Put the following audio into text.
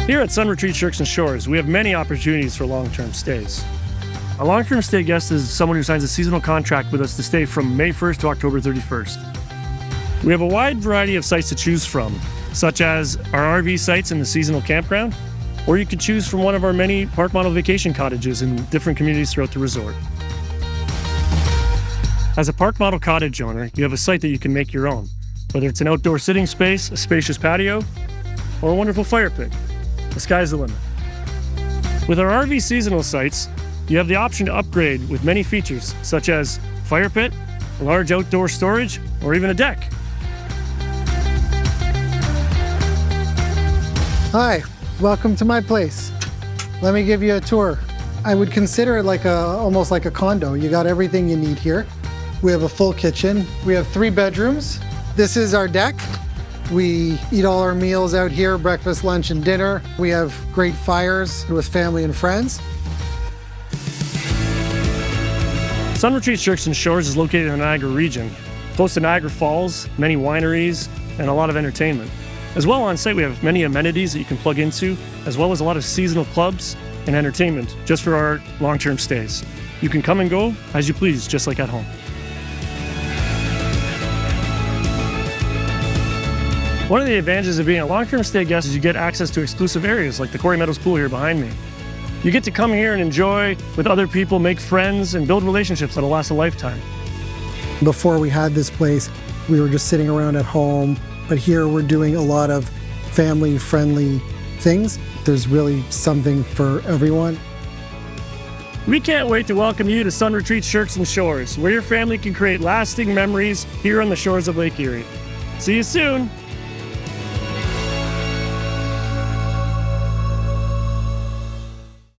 Here at Sun Retreats Sherkston Shores, we have many opportunities for long-term stays. A long-term stay guest is someone who signs a seasonal contract with us to stay from May 1st to October 31st. We have a wide variety of sites to choose from, such as our RV sites in the seasonal campground, or you could choose from one of our many park model vacation cottages in different communities throughout the resort. As a park model cottage owner, you have a site that you can make your own, whether it's an outdoor sitting space, a spacious patio, or a wonderful fire pit. The sky's the limit. With our RV seasonal sites, you have the option to upgrade with many features, such as fire pit, a large outdoor storage, or even a deck. Hi, welcome to my place. Let me give you a tour. I would consider it like almost like a condo. You got everything you need here. We have a full kitchen. We have 3 bedrooms. This is our deck. We eat all our meals out here, breakfast, lunch, and dinner. We have great fires with family and friends. Sun Retreats Sherkston Shores is located in the Niagara region, close to Niagara Falls, many wineries, and a lot of entertainment. As well, on site we have many amenities that you can plug into, as well as a lot of seasonal clubs and entertainment just for our long-term stays. You can come and go as you please, just like at home. One of the advantages of being a long-term stay guest is you get access to exclusive areas like the Quarry Meadows pool here behind me. You get to come here and enjoy with other people, make friends, and build relationships that'll last a lifetime. Before we had this place, we were just sitting around at home, but here we're doing a lot of family-friendly things. There's really something for everyone. We can't wait to welcome you to Sun Retreats Sherkston Shores, where your family can create lasting memories here on the shores of Lake Erie. See you soon!